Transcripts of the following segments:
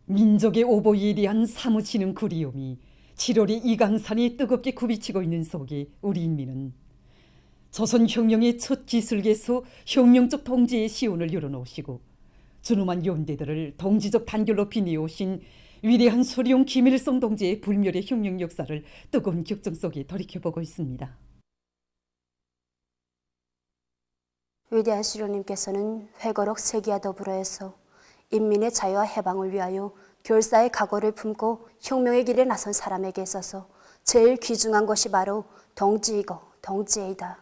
민족의 오보이에 대한 사무치는 그리움이 7월의 이강산이 뜨겁게 굽이치고 있는 속에 우리 인민은 조선혁명의 첫 기술계수 혁명적 동지의 시온을 열어놓으시고 준엄한 연대들을 동지적 단결로 빛내오신 위대한 수령 김일성 동지의 불멸의 혁명 역사를 뜨거운 격정 속에 돌이켜보고 있습니다. 위대한 수령님께서는 회거록 세기와 더불어해서 인민의 자유와 해방을 위하여 결사의 각오를 품고 혁명의 길에 나선 사람에게 있어서 제일 귀중한 것이 바로 동지이고 동지애이다.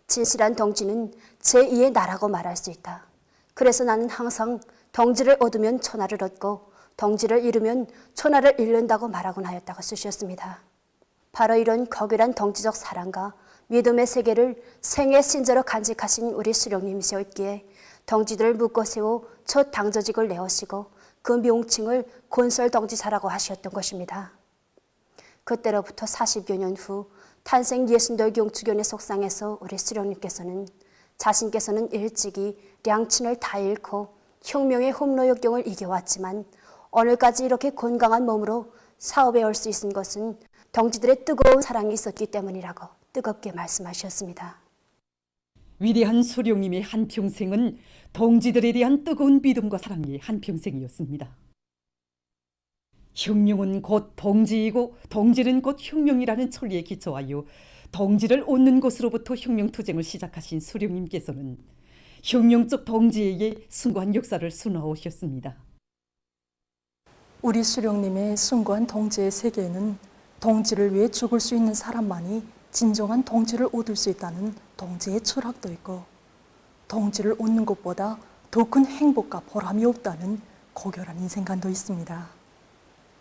진실한 동지는 제2의 나라고 말할 수 있다. 그래서 나는 항상 동지를 얻으면 천하를 얻고 동지를 잃으면 천하를 잃는다고 말하곤 하였다고 쓰셨습니다. 바로 이런 거결한 동지적 사랑과 믿음의 세계를 생애 신자로 간직하신 우리 수령님이셨기에 동지들을 묶어 세워 첫 당저직을 내오시고 그 명칭을 곤설동지사라고 하셨던 것입니다. 그때로부터 40여 년 후 탄생 예순돌 경추견의 속상에서 우리 수령님께서는 자신께서는 일찍이 량친을 다 잃고 혁명의 홈로역경을 이겨왔지만 오늘까지 이렇게 건강한 몸으로 사업에 올 수 있은 것은 동지들의 뜨거운 사랑이 있었기 때문이라고 뜨겁게 말씀하셨습니다. 위대한 수령님의 한평생은 동지들에 대한 뜨거운 믿음과 사랑의 한평생이었습니다. 혁명은 곧 동지이고 동지는 곧 혁명이라는 천리에 기초하여 동지를 얻는 것으로부터 혁명투쟁을 시작하신 수령님께서는 혁명적 동지에게 숭고한 역사를 수놓으셨습니다. 우리 수령님의 숭고한 동지의 세계에는 동지를 위해 죽을 수 있는 사람만이 진정한 동지를 얻을 수 있다는 동지의 철학도 있고 동지를 얻는 것보다 더 큰 행복과 보람이 없다는 고결한 인생관도 있습니다.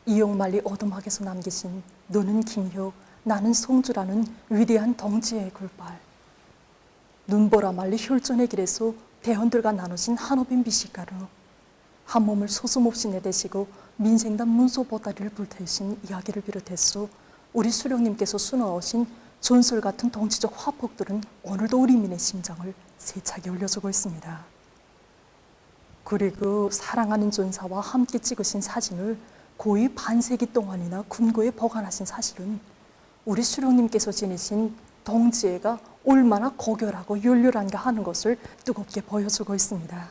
이용만리 오두막에서 남기신 너는 김효, 나는 송주라는 위대한 동지의 글발. 눈보라 말리 혈전의 길에서 대원들과 나누신 한오빈 비식가루. 한 몸을 소숨없이 내대시고 민생단 문소보따리를 불태우신 이야기를 비롯해서 우리 수령님께서 수놓으신 전설 같은 동지적 화폭들은 오늘도 우리 민의 심장을 세차게 울려주고 있습니다. 그리고 사랑하는 전사와 함께 찍으신 사진을 거의 반세기 동안이나 궁고에 보관하신 사실은 우리 수령님께서 지니신 동지애가 얼마나 고결하고 열렬한가 하는 것을 뜨겁게 보여주고 있습니다.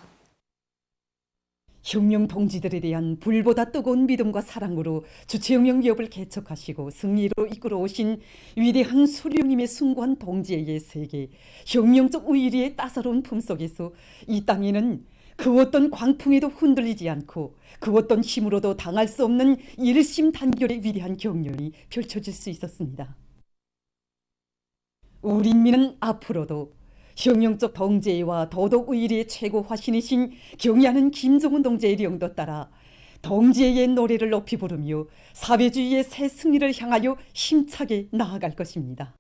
혁명 동지들에 대한 불보다 뜨거운 믿음과 사랑으로 주체혁명 기업을 개척하시고 승리로 이끌어 오신 위대한 수령님의 숭고한 동지의 세계, 혁명적 의리의 따사로운 품속에서 이 땅에는 그 어떤 광풍에도 흔들리지 않고 그 어떤 힘으로도 당할 수 없는 일심단결의 위대한 경륜이 펼쳐질 수 있었습니다. 우리 인민은 앞으로도 혁명적 동지애와 도덕 의리의 최고 화신이신 경의하는 김정은 동지의 령도 따라 동지애의 노래를 높이 부르며 사회주의의 새 승리를 향하여 힘차게 나아갈 것입니다.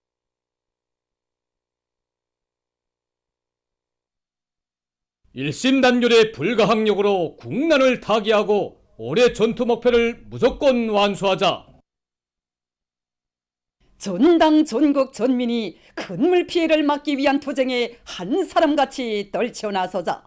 일심단결의 불가항력으로 국난을 타개하고 올해 전투 목표를 무조건 완수하자. 전당 전국 전민이 큰 물피해를 막기 위한 투쟁에 한 사람같이 떨쳐나서자.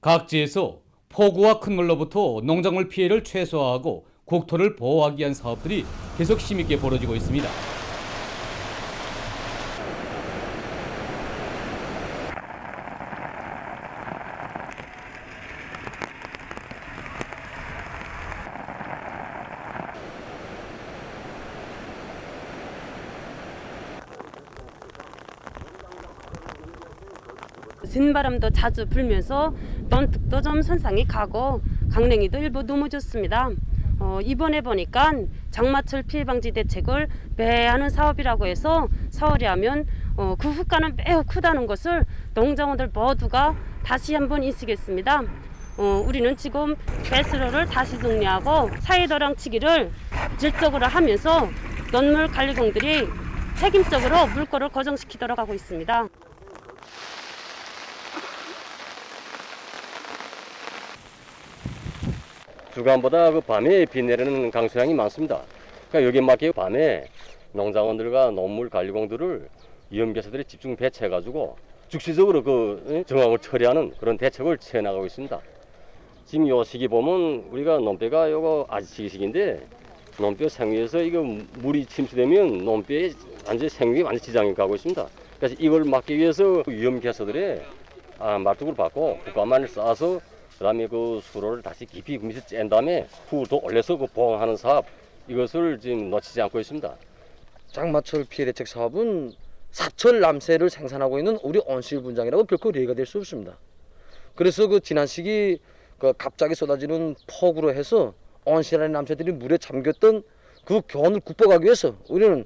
각지에서 폭우와 큰 물로부터 농작물 피해를 최소화하고 국토를 보호하기 위한 사업들이 계속 힘있게 벌어지고 있습니다. 진바람도 자주 불면서 논둑도 좀 손상이 가고 강냉이도 일부 넘어졌습니다. 이번에 보니까 장마철 피해 방지 대책을 배하는 사업이라고 해서 사월에 하면 그 효과는 매우 크다는 것을 농장원들 모두가 다시 한번 인식했습니다. 우리는 지금 배수로를 다시 정리하고 사이도량치기를 질적으로 하면서 논물 관리공들이 책임적으로 물꼬를 고정시키도록 하고 있습니다. 주간보다 그 밤에 비 내리는 강수량이 많습니다. 그러니까 여기에 맞게 밤에 농장원들과 농물관리공들을 위험개소들이 집중 배치해가지고 즉시적으로 그 정황을 처리하는 그런 대책을 취해나가고 있습니다. 지금 요 시기 보면 우리가 논뼈가 요거 아직 시기인데 논뼈 생위에서 이거 물이 침수되면 논뼈에 완전 생육이 완전 지장이 가고 있습니다. 그래서 이걸 막기 위해서 위험개소들의 말뚝을 받고 국가만을 쌓아서 그다음에 그 수로를 다시 깊이 밑에 짠 다음에 후 더 올려서 그 보강하는 사업 이것을 지금 놓치지 않고 있습니다. 장마철 피해 대책 사업은 사철 남새를 생산하고 있는 우리 온실 분장이라고 결코 예의가 될 수 없습니다. 그래서 그 지난 시기 그 갑자기 쏟아지는 폭우로 해서 온실안의 남새들이 물에 잠겼던 그 교훈을 극복하기 위해서 우리는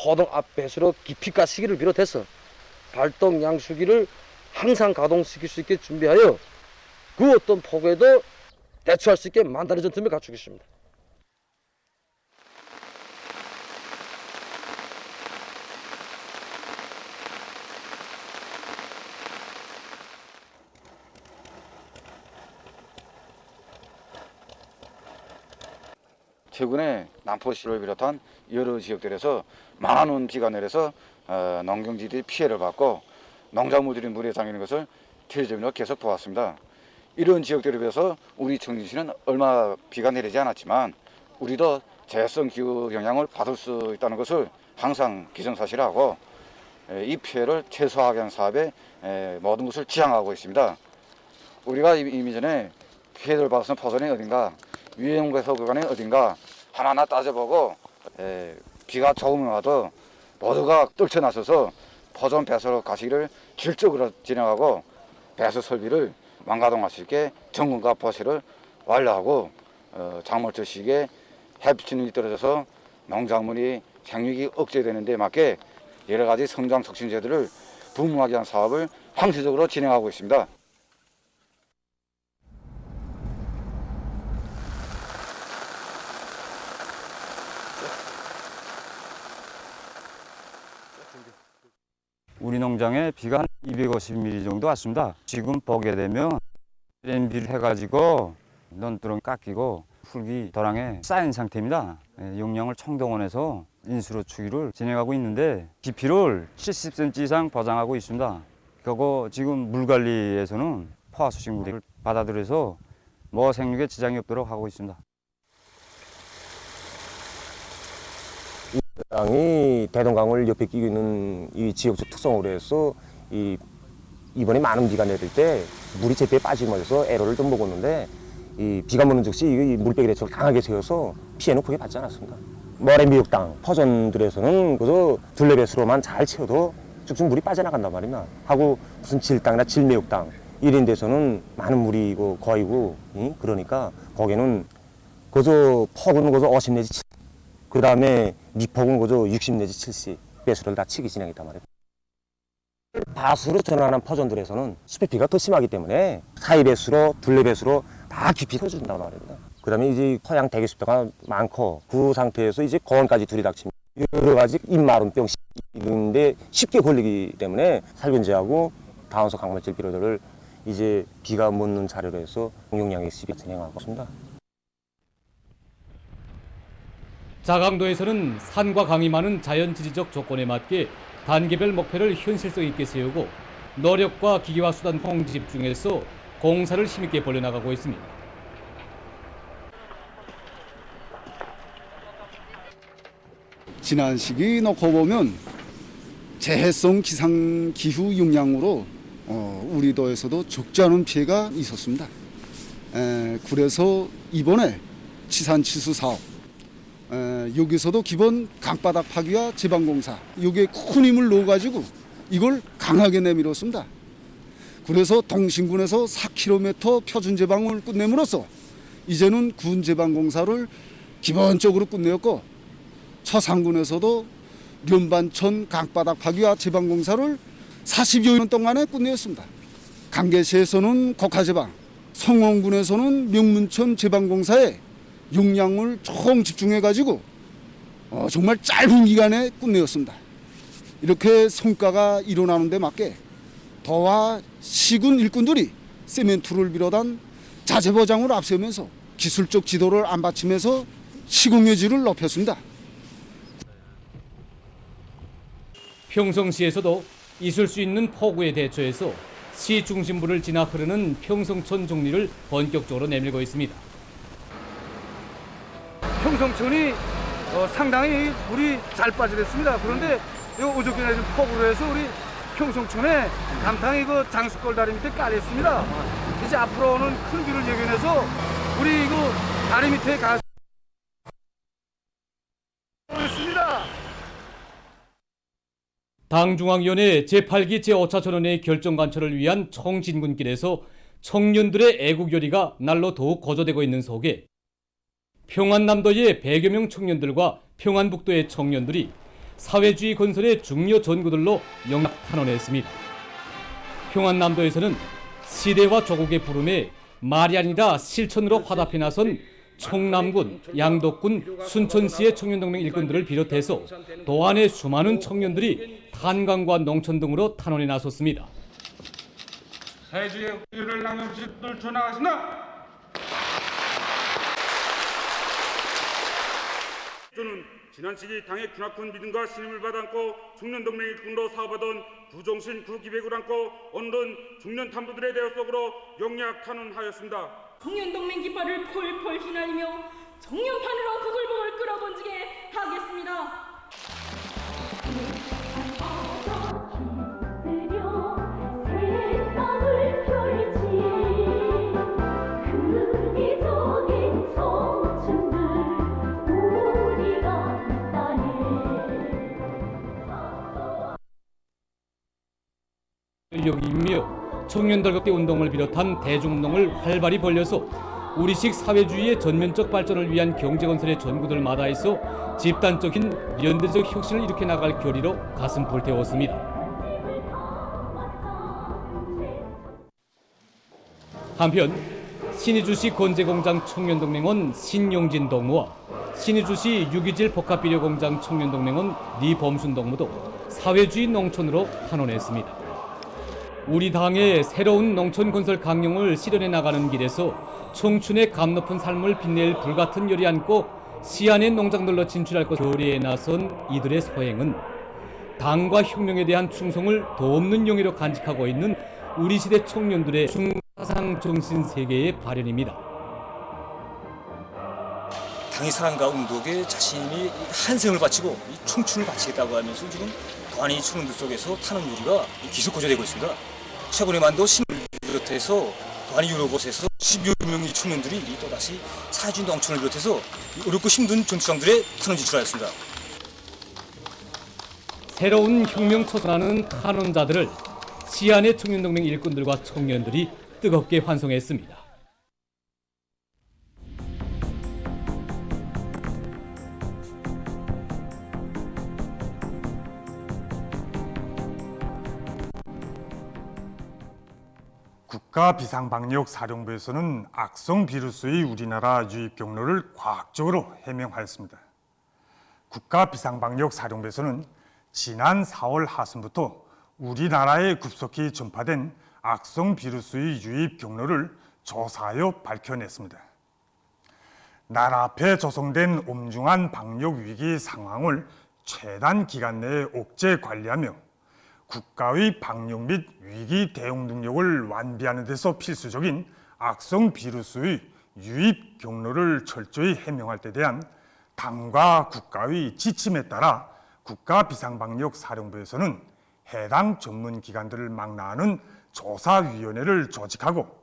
허동 앞 배수로 깊이 까시기를 비롯해서 발동 양수기를 항상 가동시킬 수 있게 준비하여 그 어떤 폭우에도 대처할 수 있게 만다른 틈을 갖추겠습니다. 최근에 남포시를 비롯한 여러 지역들에서 많은 비가 내려서 농경지들이 피해를 받고 농작물들이 물에 잠기는 것을 텔레비전으로 계속 보았습니다. 이런 지역들에 비해서 우리 청진시는 얼마 비가 내리지 않았지만 우리도 재해성 기후 영향을 받을 수 있다는 것을 항상 기정사실화하고 이 피해를 최소화하기 위한 사업에 모든 것을 지향하고 있습니다. 우리가 이미 전에 피해를 받은 포선이 어딘가 유해용에서 구간이 어딘가 하나하나 따져보고 비가 조금만 와도 모두가 떨쳐나서서 포전 배수로 가시기를 질적으로 진행하고 배수 설비를 완가동할 수 있게 점검과 보시를 완료하고 작물철 시기에 햇빛이 눈이 떨어져서 농작물이 생육이 억제되는 데 맞게 여러 가지 성장 촉진제들을 부무하기 위한 사업을 항시적으로 진행하고 있습니다. 우리 농장에 비가 한 250mm 정도 왔습니다. 지금 보게 되면 비를 해가지고 논두렁 깎이고 흙이 도랑에 쌓인 상태입니다. 용량을 청동원에서 인수로 추기를 진행하고 있는데 깊이를 70cm 이상 보장하고 있습니다. 그리고 지금 물관리에서는 포화 수식물을 받아들여서 생육에 지장이 없도록 하고 있습니다. 땅이 대동강을 옆에 끼고 있는 이 지역적 특성으로 해서 이번에 많은 비가 내릴 때 물이 제때 빠지면서 애로를 좀 먹었는데 이 비가 무는 즉시 이 물배기 대책을 강하게 세워서 피해는 크게 받지 않았습니다. 모래미역 땅 퍼전들에서는 그저 둘레배수로만 잘 채워도 쭉쭉 물이 빠져나간단 말이야. 하고 무슨 질땅이나 질매역 땅 이런 데서는 많은 물이 거이고 그러니까 거기는 그저 폭은 그저 50 내지 70. 그 다음에 미폭은 그저 60 내지 70 배수를 다 치기 진행했단 말이에요. 다수로 전환한 퍼전들에서는 수배비가 더 심하기 때문에 사이 배수로 둘레 배수로 다 깊이 터준단 말입니다. 그 다음에 이제 토양 대기 습도가 많고 그 상태에서 이제 고온까지 들이닥치면 여러 가지 입마름병 이런데 쉽게 걸리기 때문에 살균제하고 다운서 강물질 비료들을 이제 비가 묻는 자료로 해서 용량의 시비 진행하고 있습니다. 자강도에서는 산과 강이 많은 자연지리적 조건에 맞게 단계별 목표를 현실성 있게 세우고 노력과 기계와 수단 총집중해서 공사를 힘있게 벌려나가고 있습니다. 지난 시기 놓고 보면 재해성 기상기후 영향으로 우리 도에서도 적지 않은 피해가 있었습니다. 그래서 이번에 치산치수 사업 여기서도 기본 강바닥 파기와 제방공사 여기에 큰 힘을 넣어가지고 이걸 강하게 내밀었습니다. 그래서 동신군에서 4km 표준 제방을 끝내므로써 이제는 군 제방공사를 기본적으로 끝내었고 처상군에서도 련반천 강바닥 파기와 제방공사를 40여 년 동안에 끝내었습니다. 강계시에서는 곡하제방, 성원군에서는 명문천 제방공사에 용량을 총 집중해가지고 정말 짧은 기간에 끝내었습니다. 이렇게 성과가 일어나는 데 맞게 도와 시군 일꾼들이 세멘트를 비롯한 자재 보장을 앞세우면서 기술적 지도를 안받치면서 시공유지를 높였습니다. 평성시에서도 있을 수 있는 폭우에 대처해서 시 중심부를 지나 흐르는 평성천 정리를 본격적으로 내밀고 있습니다. 평성천이 상당히 물이 잘 빠지겠습니다. 그런데 어저께 내린 폭우로 해서 우리 평성천에 감탕이 그 장수골 다리 밑에 깔렸습니다. 이제 앞으로는 큰 비를 예견해서 우리 이거 다리 밑에 가서 있습니다. 당중앙위원회 제8기 제5차 전원회의 결정관철을 위한 청진군길에서 청년들의 애국열의가 날로 더욱 거저되고 있는 속에 평안남도의 100여 명 청년들과 평안북도의 청년들이 사회주의 건설의 중요 전구들로 영락 탄원했습니다. 평안남도에서는 시대와 조국의 부름에 말이 아니라 실천으로 화답해 나선 청남군, 양덕군, 순천시의 청년동맹 일꾼들을 비롯해서 도안의 수많은 청년들이 탄광과 농촌 등으로 탄원에 나섰습니다. 사회주의의 의를 남김없이 떨쳐나가겠습니다. 저는 지난 시기 당의 균합군 믿음과 신임을 받아 안고 청년동맹 일꾼으로 사업하던 부종신 구기백을 안고 오늘은 중년 탐부들의 대화 속으로 영약 탄원하였습니다. 청년동맹 깃발을 폴폴 휘날리며 정년판으로 구글봉을 끌어던지게 하겠습니다. 인력이며 청년덜격대 운동을 비롯한 대중운동을 활발히 벌려서 우리식 사회주의의 전면적 발전을 위한 경제건설의 전구들마다 있어 집단적인 연대적 혁신을 일으켜 나갈 결의로 가슴 불태웠습니다. 한편 신의주시 건재공장 청년동맹원 신용진 동무와 신의주시 유기질 복합비료공장 청년동맹원 리범순 동무도 사회주의 농촌으로 탄원했습니다. 우리 당의 새로운 농촌 건설 강령을 실현해 나가는 길에서 청춘의 감 높은 삶을 빛낼 불같은 열이 안고 시안의 농장들로 진출할 것 결의에 나선 이들의 소행은 당과 혁명에 대한 충성을 도없는 용의로 간직하고 있는 우리 시대 청년들의 중사상 정신 세계의 발현입니다. 당의 사랑과 운동에 자신이 한생을 바치고 청춘을 바치겠다고 하면서 지금 도안의 청년들 속에서 타는 유리가 계속 고조되고 있습니다. 최근에 만도 신을 비롯해서 도안의 여러 곳에서 10여 명의 청년들이 또다시 사회주의 농촌을 비롯해서 어렵고 힘든 전투장들에 탄원 진출하였습니다. 새로운 혁명 초선하는 탄원자들을 시안의 청년동맹 일꾼들과 청년들이 뜨겁게 환송했습니다. 국가비상방역사령부에서는 악성 비루스의 우리나라 유입 경로를 과학적으로 해명하였습니다. 국가비상방역사령부에서는 지난 4월 하순부터 우리나라에 급속히 전파된 악성 비루스의 유입 경로를 조사하여 밝혀냈습니다. 나라 앞에 조성된 엄중한 방역 위기 상황을 최단 기간 내에 억제 관리하며 국가의 방역 및 위기 대응 능력을 완비하는 데서 필수적인 악성 비루스의 유입 경로를 철저히 해명할 데 대한 당과 국가의 지침에 따라 국가비상방역사령부에서는 해당 전문기관들을 망라하는 조사위원회를 조직하고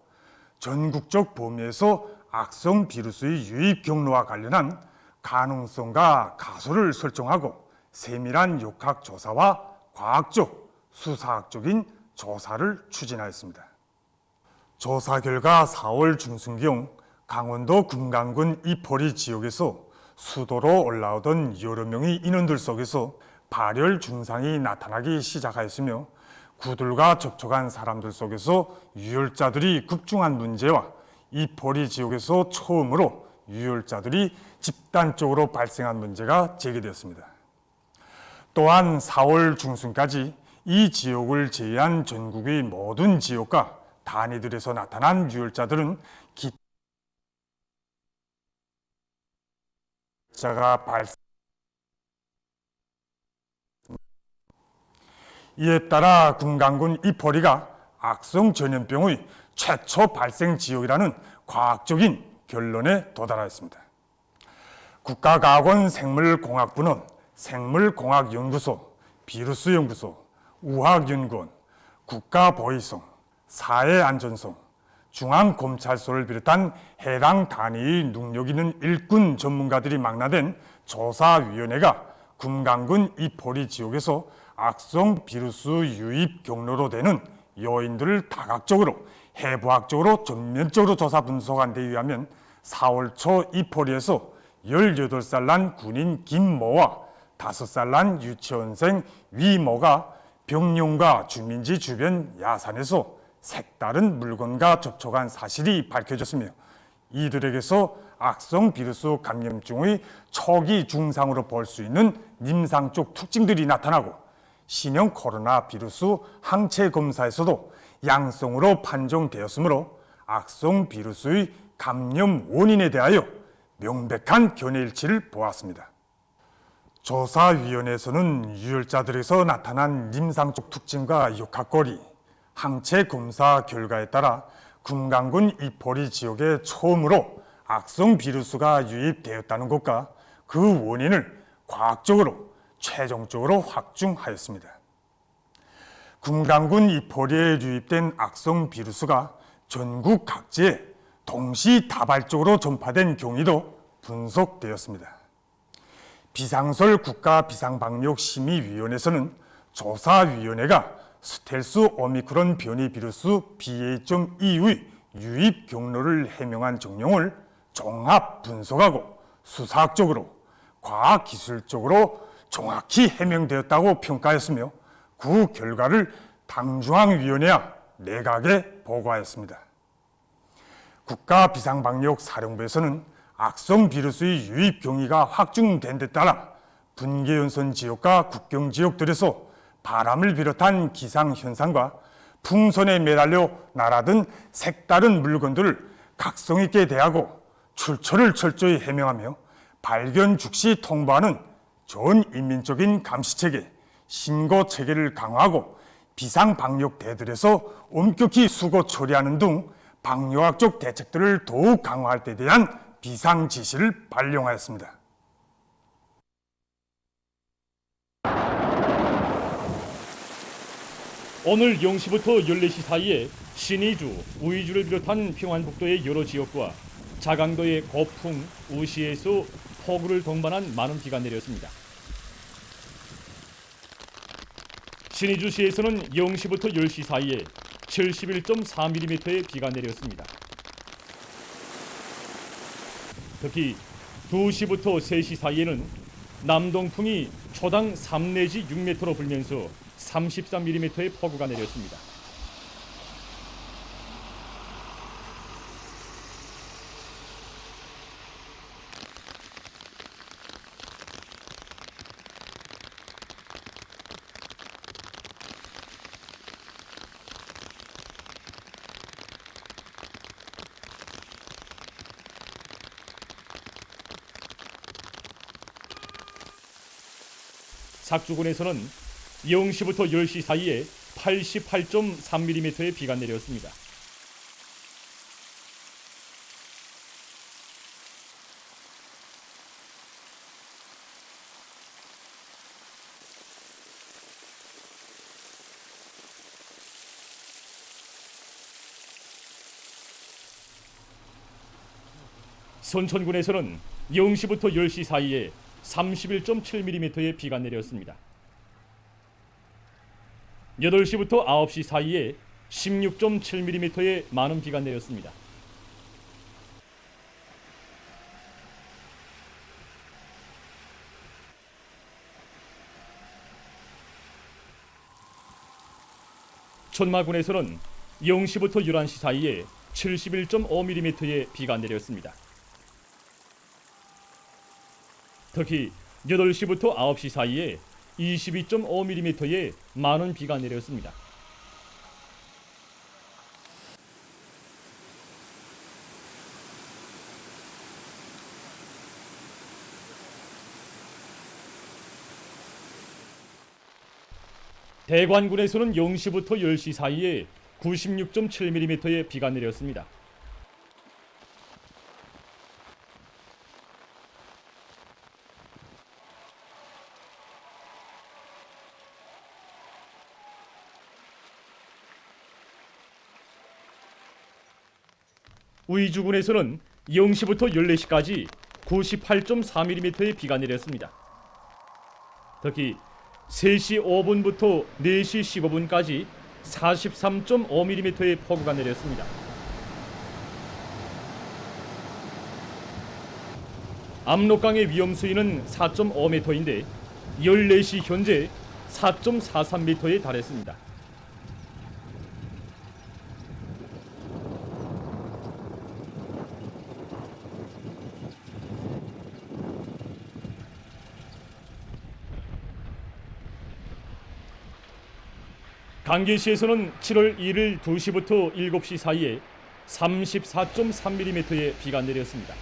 전국적 범위에서 악성 비루스의 유입 경로와 관련한 가능성과 가소를 설정하고 세밀한 역학조사와 과학적, 수사학적인 조사를 추진하였습니다. 조사 결과 4월 중순경 강원도 금강군 이포리 지역에서 수도로 올라오던 여러 명의 인원들 속에서 발열 증상이 나타나기 시작하였으며 구들과 접촉한 사람들 속에서 유혈자들이 급증한 문제와 이포리 지역에서 처음으로 유혈자들이 집단적으로 발생한 문제가 제기되었습니다. 또한 4월 중순까지 이 지역을 제외한 전국의 모든 지역과 단위들에서 나타난 유혈자들은 자가 발생. 이에 따라 금강군 이포리가 악성 전염병의 최초 발생 지역이라는 과학적인 결론에 도달하였습니다. 국가과학원 생물공학부는 생물공학연구소, 비루스연구소, 우학연구원, 국가보위성, 사회안전성, 중앙검찰소를 비롯한 해당 단위의 능력 있는 일군 전문가들이 망라된 조사위원회가 금강군 이포리 지역에서 악성 비루스 유입 경로로 되는 요인들을 다각적으로 해부학적으로 전면적으로 조사 분석한 데 의하면 4월 초 이포리에서 18살 난 군인 김모와 5살 난 유치원생 위모가 병용과 주민지 주변 야산에서 색다른 물건과 접촉한 사실이 밝혀졌으며 이들에게서 악성 비루스 감염증의 초기 증상으로 볼 수 있는 임상적 특징들이 나타나고 신형 코로나 비루스 항체 검사에서도 양성으로 판정되었으므로 악성 비루스의 감염 원인에 대하여 명백한 견해일치를 보았습니다. 조사위원회에서는 유혈자들에서 나타난 임상적 특징과 역학거리, 항체 검사 결과에 따라 금강군 이포리 지역에 처음으로 악성 비루스가 유입되었다는 것과 그 원인을 과학적으로 최종적으로 확증하였습니다. 금강군 이포리에 유입된 악성 비루스가 전국 각지에 동시다발적으로 전파된 경위도 분석되었습니다. 비상설 국가비상방역심의위원회에서는 조사위원회가 스텔스 오미크론 변이 비루스 BA.2의 유입 경로를 해명한 정령을 종합 분석하고 수사학적으로 과학기술적으로 정확히 해명되었다고 평가했으며 그 결과를 당중앙위원회와 내각에 보고하였습니다. 국가비상방역사령부에서는 악성 비루스의 유입 경위가 확증된 데 따라 분계연선 지역과 국경 지역들에서 바람을 비롯한 기상현상과 풍선에 매달려 날아든 색다른 물건들을 각성 있게 대하고 출처를 철저히 해명하며 발견 즉시 통보하는 전 인민적인 감시체계, 신고체계를 강화하고 비상방역대들에서 엄격히 수고 처리하는 등 방역학적 대책들을 더욱 강화할 데 대한 비상지시를 발령하였습니다. 오늘 0시부터 14시 사이에 신의주, 우이주를 비롯한 평안북도의 여러 지역과 자강도의 고풍, 우시에서 폭우를 동반한 많은 비가 내렸습니다. 신의주시에서는 0시부터 10시 사이에 71.4mm의 비가 내렸습니다. 특히 2시부터 3시 사이에는 남동풍이 초당 3 내지 6m로 불면서 33mm의 폭우가 내렸습니다. 삭주군에서는 0시부터 10시 사이에 88.3mm의 비가 내렸습니다. 선천군에서는 0시부터 10시 사이에 31.7mm의 비가 내렸습니다. 8시부터 9시 사이에 16.7mm의 많은 비가 내렸습니다. 천마군에서는 0시부터 11시 사이에 71.5mm의 비가 내렸습니다. 특히 8시부터 9시 사이에 22.5mm의 많은 비가 내렸습니다. 대관군에서는 0시부터 10시 사이에 96.7mm의 비가 내렸습니다. 우이주군에서는 0시부터 14시까지 98.4mm의 비가 내렸습니다. 특히 3시 5분부터 4시 15분까지 43.5mm의 폭우가 내렸습니다. 압록강의 위험 수위는 4.5m인데 14시 현재 4.43m에 달했습니다. 강계시에서는 7월 1일 2시부터 7시 사이에 34.3mm의 비가 내렸습니다.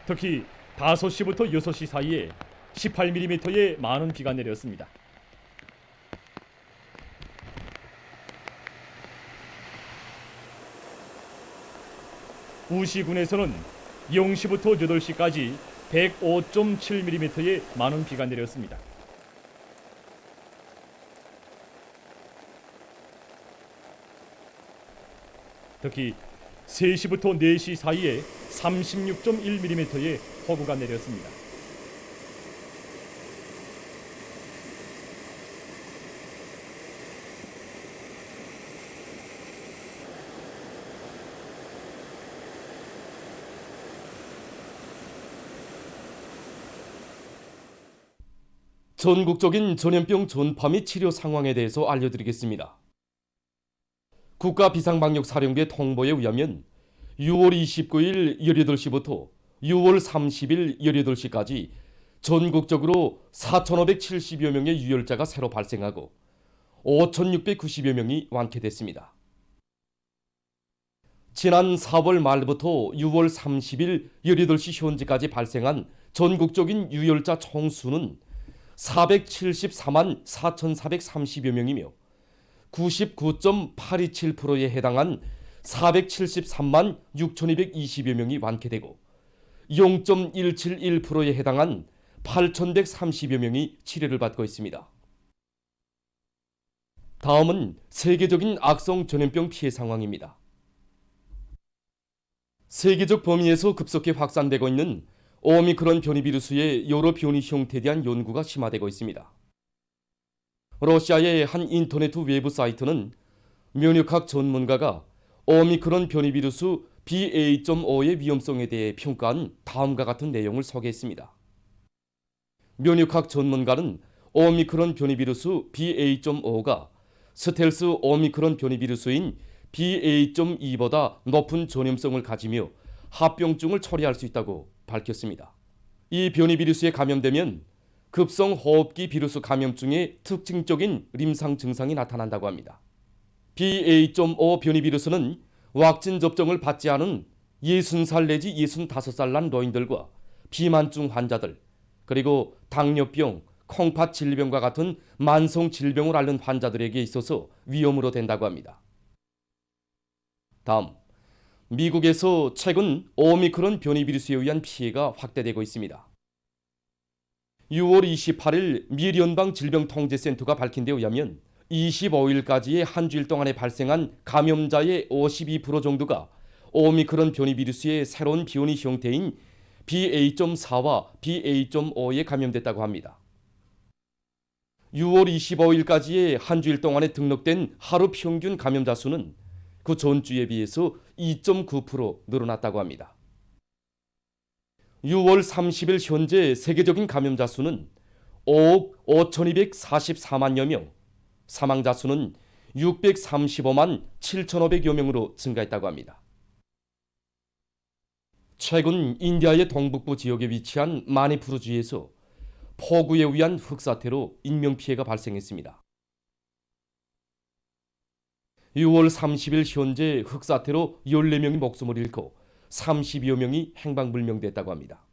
특히 5시부터 6시 사이에 18mm의 많은 비가 내렸습니다. 우시군에서는 0시부터 8시까지 105.7mm의 많은 비가 내렸습니다. 특히 3시부터 4시 사이에 36.1mm의 폭우가 내렸습니다. 전국적인 전염병 전파 및 치료 상황에 대해서 알려드리겠습니다. 국가비상방역사령부의 통보에 의하면 6월 29일 18시부터 6월 30일 18시까지 전국적으로 4,570여 명의 유혈자가 새로 발생하고 5,690여 명이 완쾌됐습니다. 지난 4월 말부터 6월 30일 18시 현재까지 발생한 전국적인 유혈자 총수는 474만 4,430여 명이며 99.827%에 해당한 473만 6,220여 명이 완쾌되고 0.171%에 해당한 8,130여 명이 치료를 받고 있습니다. 다음은 세계적인 악성 전염병 피해 상황입니다. 세계적 범위에서 급속히 확산되고 있는 오미크론 변이 비루스의 여러 변이 형태에 대한 연구가 심화되고 있습니다. 러시아의 한 인터넷 외부 사이트는 면역학 전문가가 오미크론 변이 비루스 BA.5의 위험성에 대해 평가한 다음과 같은 내용을 소개했습니다. 면역학 전문가는 오미크론 변이 비루스 BA.5가 스텔스 오미크론 변이 비루스인 BA.2보다 높은 전염성을 가지며 합병증을 초래할 수 있다고 밝혔습니다. 이 변이 비루스에 감염되면 급성 호흡기 비루스 감염증의 특징적인 임상 증상이 나타난다고 합니다. BA.5 변이 비루스는 왁신 접종을 받지 않은 60살 내지 65살 난 노인들과 비만증 환자들, 그리고 당뇨병, 콩팥 질병과 같은 만성 질병을 앓는 환자들에게 있어서 위험으로 된다고 합니다. 다음, 미국에서 최근 오미크론 변이 비루스에 의한 피해가 확대되고 있습니다. 6월 28일 미 연방질병통제센터가 밝힌 데 의하면 25일까지의 한 주일 동안에 발생한 감염자의 52% 정도가 오미크론 변이 비루스의 새로운 변이 형태인 BA.4와 BA.5에 감염됐다고 합니다. 6월 25일까지의 한 주일 동안에 등록된 하루 평균 감염자 수는 그 전주에 비해서 2.9% 늘어났다고 합니다. 6월 30일 현재 세계적인 감염자 수는 5억 5,244만여 명, 사망자 수는 635만 7,500여 명으로 증가했다고 합니다. 최근 인디아의 동북부 지역에 위치한 마니푸르주에서 폭우에 의한 흙사태로 인명피해가 발생했습니다. 6월 30일 현재 흙사태로 14명이 목숨을 잃고 30여 명이 행방불명됐다고 합니다.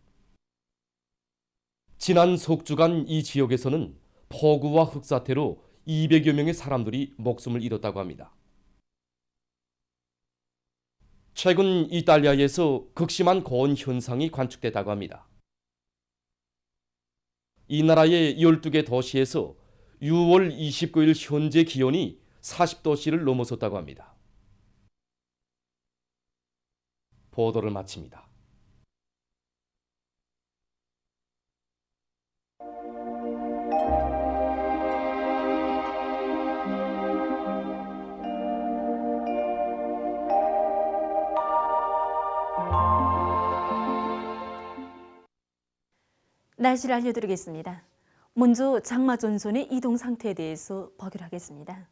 지난 속주간 이 지역에서는 폭우와 흙사태로 200여 명의 사람들이 목숨을 잃었다고 합니다. 최근 이탈리아에서 극심한 고온 현상이 관측됐다고 합니다. 이 나라의 12개 도시에서 6월 29일 현재 기온이 40도씨를 넘어섰다고 합니다. 보도를 마칩니다. 날씨를 알려드리겠습니다. 먼저 장마 전선의 이동 상태에 대해서 보기로 하겠습니다.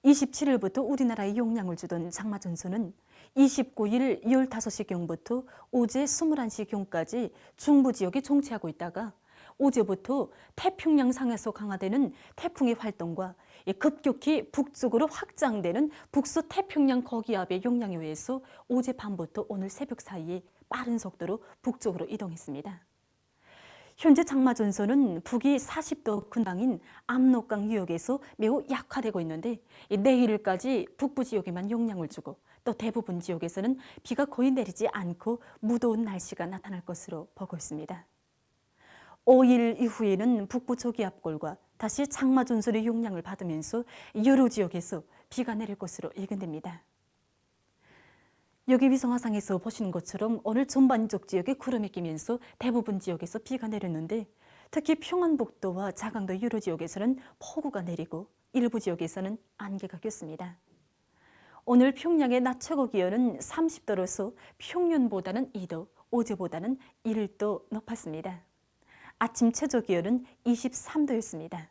27일부터 우리나라에 영향을 주던 장마 전선은 29일 15시경부터 어제 21시경까지 중부 지역에 정체하고 있다가 어제부터 태평양 상에서 강화되는 태풍의 활동과 급격히 북쪽으로 확장되는 북서태평양 거기압의 영향에 의해서 어젯밤부터 오늘 새벽 사이에 빠른 속도로 북쪽으로 이동했습니다. 현재 장마 전선은 북위 40도 근방인 압록강 유역에서 매우 약화되고 있는데 내일까지 북부 지역에만 영향을 주고 또 대부분 지역에서는 비가 거의 내리지 않고 무더운 날씨가 나타날 것으로 보고 있습니다. 5일 이후에는 북부 저기압골과 다시 장마 전선의 영향을 받으면서 여러 지역에서 비가 내릴 것으로 예견됩니다. 여기 위성화상에서 보시는 것처럼 오늘 전반적 지역에 구름이 끼면서 대부분 지역에서 비가 내렸는데 특히 평안북도와 자강도 여러 지역에서는 폭우가 내리고 일부 지역에서는 안개가 꼈습니다. 오늘 평양의 낮 최고 기온은 30도로서 평년보다는 2도, 어제보다는 1도 높았습니다. 아침 최저 기온은 23도였습니다.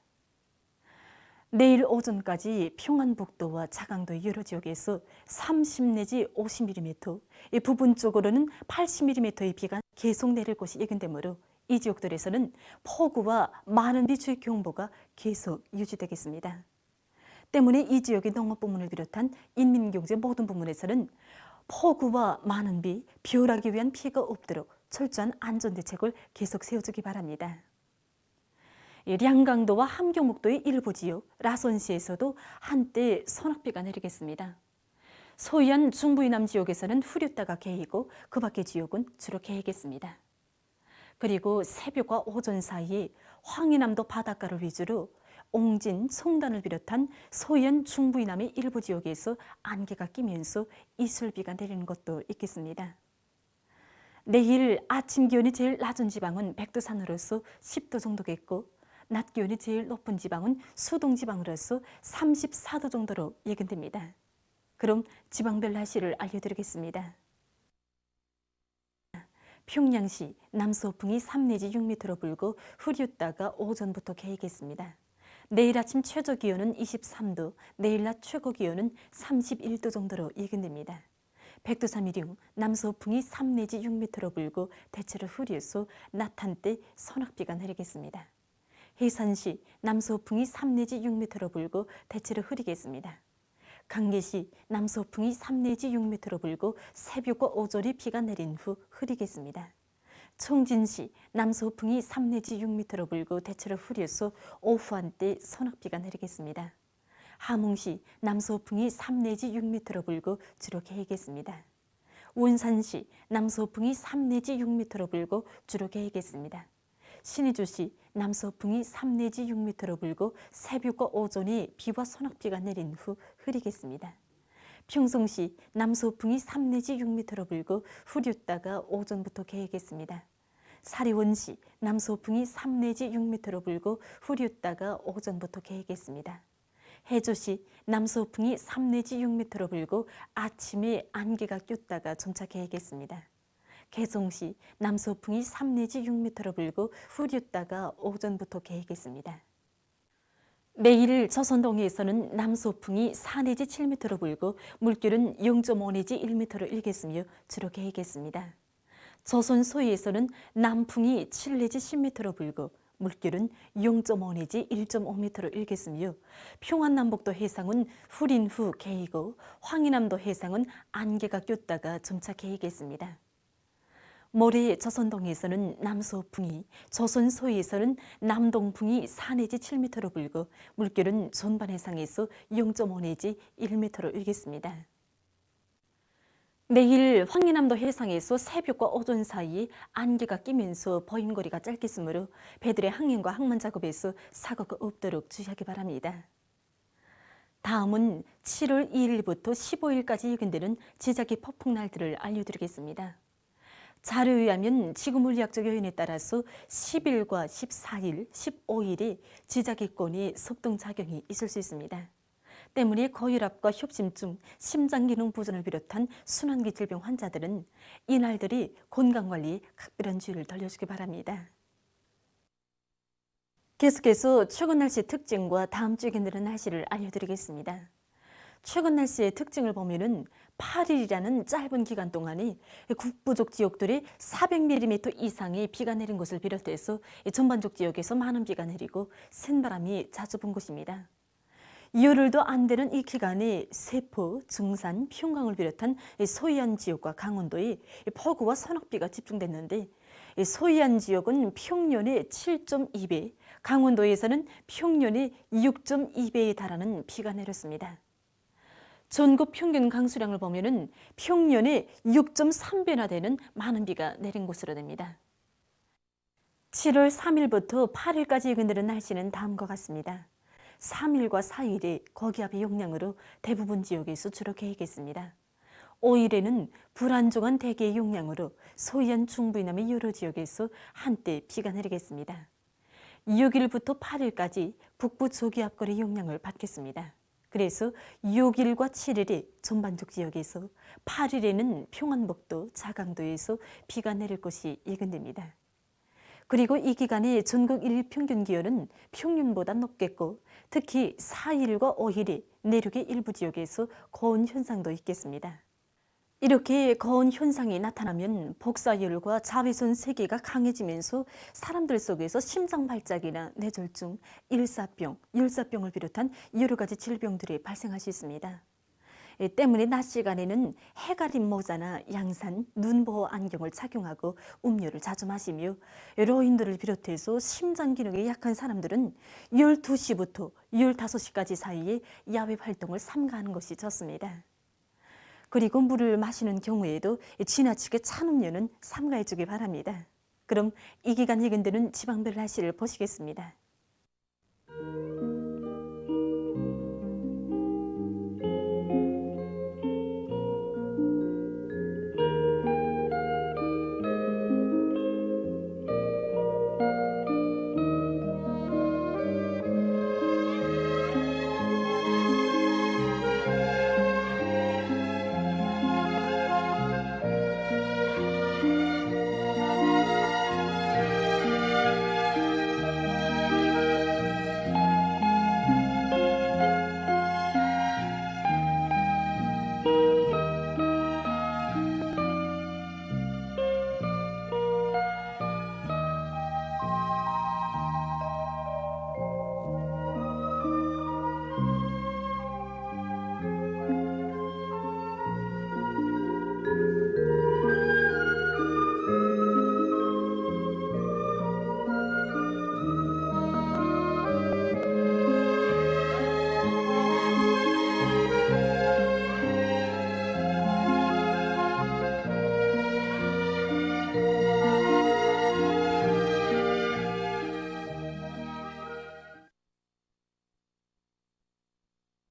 내일 오전까지 평안북도와 자강도 여러 지역에서 30 내지 50mm, 부분적으로는 80mm의 비가 계속 내릴 것이 예견되므로 이 지역들에서는 폭우와 많은 비 주의 경보가 계속 유지되겠습니다. 때문에 이 지역의 농업 부문을 비롯한 인민경제 모든 부문에서는 폭우와 많은 비, 비올하기 위한 피해가 없도록 철저한 안전대책을 계속 세워주기 바랍니다. 량강도와 함경북도의 일부 지역, 라선시에서도 한때 소낙비가 내리겠습니다. 소위안 중부이남 지역에서는 흐렸다가 개이고 그 밖의 지역은 주로 개이겠습니다. 그리고 새벽과 오전 사이에 황해남도 바닷가를 위주로 옹진, 송단을 비롯한 소위안 중부이남의 일부 지역에서 안개가 끼면서 이슬비가 내리는 것도 있겠습니다. 내일 아침 기온이 제일 낮은 지방은 백두산으로서 10도 정도겠고 낮 기온이 제일 높은 지방은 수동지방으로서 34도 정도로 예견됩니다. 그럼 지방별 날씨를 알려드리겠습니다. 평양시 남서풍이 3 내지 6m로 불고 흐렸다가 오전부터 개이겠습니다. 내일 아침 최저 기온은 23도, 내일 낮 최고 기온은 31도 정도로 예견됩니다. 백두산 이륙 남서풍이 3 내지 6m로 불고 대체로 흐려서 낮 한때 소낙비가 내리겠습니다. 해산시 남서풍이 3 내지 6m로 불고 대체로 흐리겠습니다. 강계시 남서풍이 3 내지 6m로 불고 새벽과 오전에 비가 내린 후 흐리겠습니다. 청진시 남서풍이 3 내지 6m로 불고 대체로 흐려서 오후 한때 소낙비가 내리겠습니다. 함흥시 남서풍이 3 내지 6m로 불고 주로 개이겠습니다. 원산시 남서풍이 3 내지 6m로 불고 주로 개이겠습니다. 신의주시 남서풍이 3 내지 6m로 불고 새벽과 오전에 비와 소낙비가 내린 후 흐리겠습니다. 평성시 남서풍이 3 내지 6m로 불고 흐렸다가 오전부터 개이겠습니다. 사리원시 남서풍이 3 내지 6m로 불고 흐렸다가 오전부터 개이겠습니다. 해조시 남서풍이 3 내지 6m로 불고 아침에 안개가 꼈다가 점차 개이겠습니다. 개성시 남서풍이 3 내지 6m로 불고 흐렸다가 오전부터 개이겠습니다. 내일 조선동해에서는 남서풍이 4 내지 7m로 불고 물결은 0.5 내지 1m로 일겠으며 주로 개이겠습니다. 조선 서해에서는 남풍이 7 내지 10m로 불고 물결은 0.5 내지 1.5m로 일겠으며 평안남북도 해상은 흐린 후 개이고 황해남도 해상은 안개가 꼈다가 점차 개이겠습니다. 모레 조선동에서는 남서풍이, 조선서에서는 남동풍이 4 내지 7m로 불고 물결은 전반 해상에서 0.5 내지 1m로 일겠습니다. 내일 황리남도 해상에서 새벽과 오전 사이에 안개가 끼면서 보임거리가 짧겠으므로 배들의 항행과 항만 작업에서 사고가 없도록 주의하기 바랍니다. 다음은 7월 2일부터 15일까지 예견되는 지자기 폭풍날들을 알려드리겠습니다. 자료에 의하면 지구물리학적 요인에 따라서 10일과 14일, 15일에 지자기권의 속동작용이 있을 수 있습니다. 때문에 고혈압과 협심증, 심장기능 부전을 비롯한 순환기 질병 환자들은 이날들이 건강관리에 각별한 주의를 돌려주기 바랍니다. 계속해서 최근 날씨 특징과 다음 주에 예견되는 날씨를 알려드리겠습니다. 최근 날씨의 특징을 보면은 8일이라는 짧은 기간 동안에 북부쪽 지역들이 400mm 이상의 비가 내린 것을 비롯해서 전반적 지역에서 많은 비가 내리고 센바람이 자주 분 곳입니다. 열흘도 안 되는 이 기간에 세포, 증산, 평강을 비롯한 소이안 지역과 강원도에 폭우와 소낙비가 집중됐는데 소이안 지역은 평년의 7.2배, 강원도에서는 평년의 6.2배에 달하는 비가 내렸습니다. 전국 평균 강수량을 보면은 평년의 6.3배나 되는 많은 비가 내린 곳으로 됩니다. 7월 3일부터 8일까지 예견되는 날씨는 다음과 같습니다. 3일과 4일에 고기압의 영향으로 대부분 지역에서 주로 개겠습니다. 5일에는 불안정한 대기의 영향으로 소이안 중부 이남의 여러 지역에서 한때 비가 내리겠습니다. 6일부터 8일까지 북부 저기압골의 영향을 받겠습니다. 그래서 6일과 7일에 전반적 지역에서 8일에는 평안북도, 자강도에서 비가 내릴 것이 예견됩니다. 그리고 이 기간에 전국 일평균 기온은 평년보다 높겠고 특히 4일과 5일에 내륙의 일부 지역에서 고온 현상도 있겠습니다. 이렇게 고온 현상이 나타나면 복사열과 자외선 세기가 강해지면서 사람들 속에서 심장 발작이나 뇌졸중, 일사병, 열사병을 비롯한 여러 가지 질병들이 발생할 수 있습니다. 때문에 낮 시간에는 해가림 모자나 양산, 눈보호 안경을 착용하고 음료를 자주 마시며 노인들을 비롯해서 심장 기능이 약한 사람들은 12시부터 15시까지 사이에 야외 활동을 삼가하는 것이 좋습니다. 그리고 물을 마시는 경우에도 지나치게 찬 음료는 삼가해 주기 바랍니다. 그럼 이 기간 예견되는 지방별 날씨를 보시겠습니다.